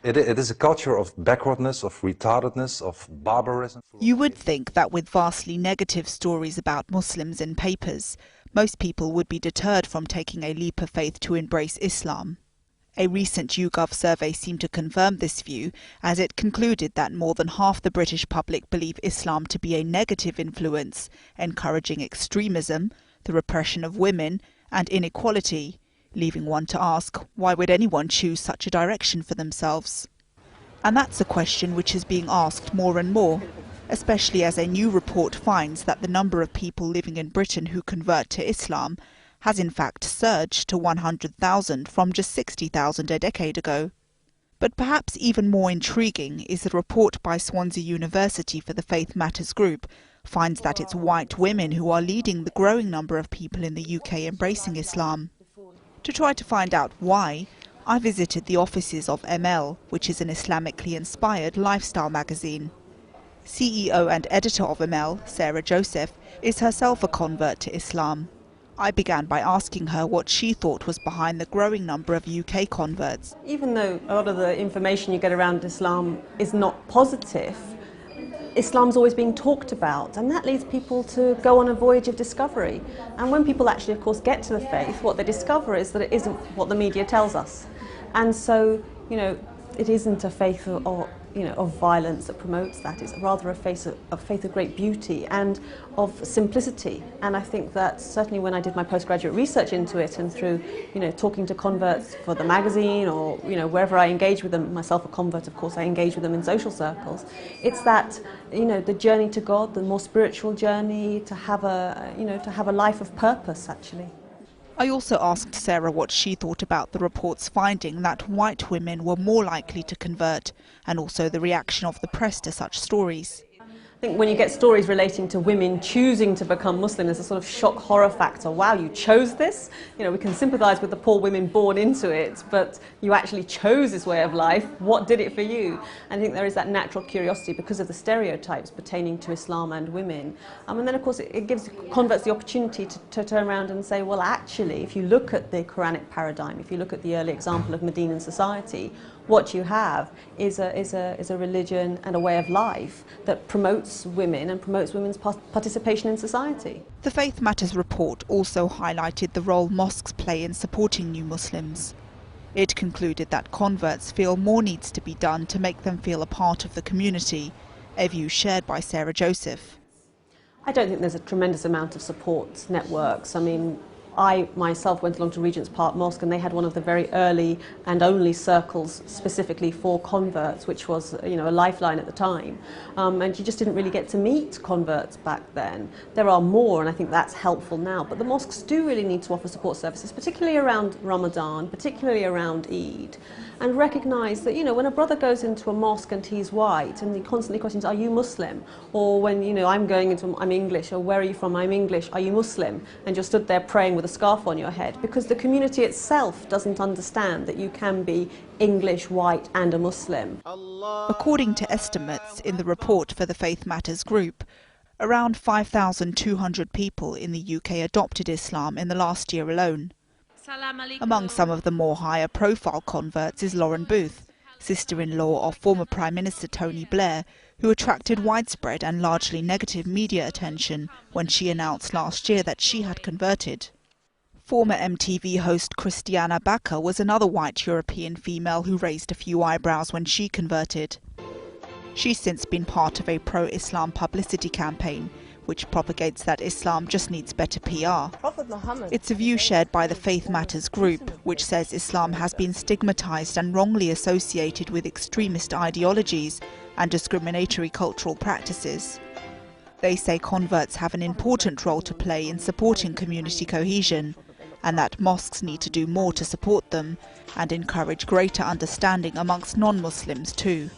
It is a culture of backwardness, of retardedness, of barbarism. You would think that with vastly negative stories about Muslims in papers, most people would be deterred from taking a leap of faith to embrace Islam. A recent YouGov survey seemed to confirm this view, as it concluded that more than half the British public believe Islam to be a negative influence, encouraging extremism, the repression of women, and inequality, leaving one to ask, why would anyone choose such a direction for themselves? And that's a question which is being asked more and more, especially as a new report finds that the number of people living in Britain who convert to Islam has in fact surged to 100,000 from just 60,000 a decade ago. But perhaps even more intriguing is the report by Swansea University for the Faith Matters Group finds that it's white women who are leading the growing number of people in the UK embracing Islam. To try to find out why, I visited the offices of ML, which is an Islamically inspired lifestyle magazine. CEO and editor of ML, Sarah Joseph, is herself a convert to Islam. I began by asking her what she thought was behind the growing number of UK converts. Even though a lot of the information you get around Islam is not positive, Islam's always being talked about, and that leads people to go on a voyage of discovery. And when people actually, of course, get to the faith, what they discover is that it isn't what the media tells us. And so, it isn't a faith of violence that promotes that. It's rather a faith of great beauty and of simplicity. And I think that certainly when I did my postgraduate research into it and through, talking to converts for the magazine or, wherever I engage with them, myself a convert, of course, I engage with them in social circles. It's that, the journey to God, the more spiritual journey, to have a life of purpose, actually. I also asked Sarah what she thought about the report's finding that white women were more likely to convert, and also the reaction of the press to such stories. I think when you get stories relating to women choosing to become Muslim, there's a sort of shock horror factor. Wow, you chose this? We can sympathise with the poor women born into it, but you actually chose this way of life. What did it for you? And I think there is that natural curiosity because of the stereotypes pertaining to Islam and women. And then, of course, it gives converts the opportunity to turn around and say, well, actually, if you look at the Quranic paradigm, if you look at the early example of Medinan society, what you have is a religion and a way of life that promotes women and promotes women's participation in society. The Faith Matters report also highlighted the role mosques play in supporting new Muslims. It concluded that converts feel more needs to be done to make them feel a part of the community, a view shared by Sarah Joseph. I don't think there's a tremendous amount of support networks. I myself went along to Regent's Park Mosque and they had one of the very early and only circles specifically for converts, which was a lifeline at the time. And you just didn't really get to meet converts back then. There are more, and I think that's helpful now. But the mosques do really need to offer support services, particularly around Ramadan, particularly around Eid, and recognise that when a brother goes into a mosque and he's white and he constantly questions, are you Muslim? Or when I'm English, or where are you from? I'm English. Are you Muslim? And you're stood there praying with a scarf on your head, because the community itself doesn't understand that you can be English, white and a Muslim. According to estimates in the report for the Faith Matters Group, around 5,200 people in the UK adopted Islam in the last year alone. Among some of the more higher profile converts is Lauren Booth, sister-in-law of former Prime Minister Tony Blair, who attracted widespread and largely negative media attention when she announced last year that she had converted. Former MTV host Christiana Baca was another white European female who raised a few eyebrows when she converted. She's since been part of a pro-Islam publicity campaign, which propagates that Islam just needs better PR. It's a view shared by the Faith Matters Group, which says Islam has been stigmatized and wrongly associated with extremist ideologies and discriminatory cultural practices. They say converts have an important role to play in supporting community cohesion, and that mosques need to do more to support them and encourage greater understanding amongst non-Muslims too.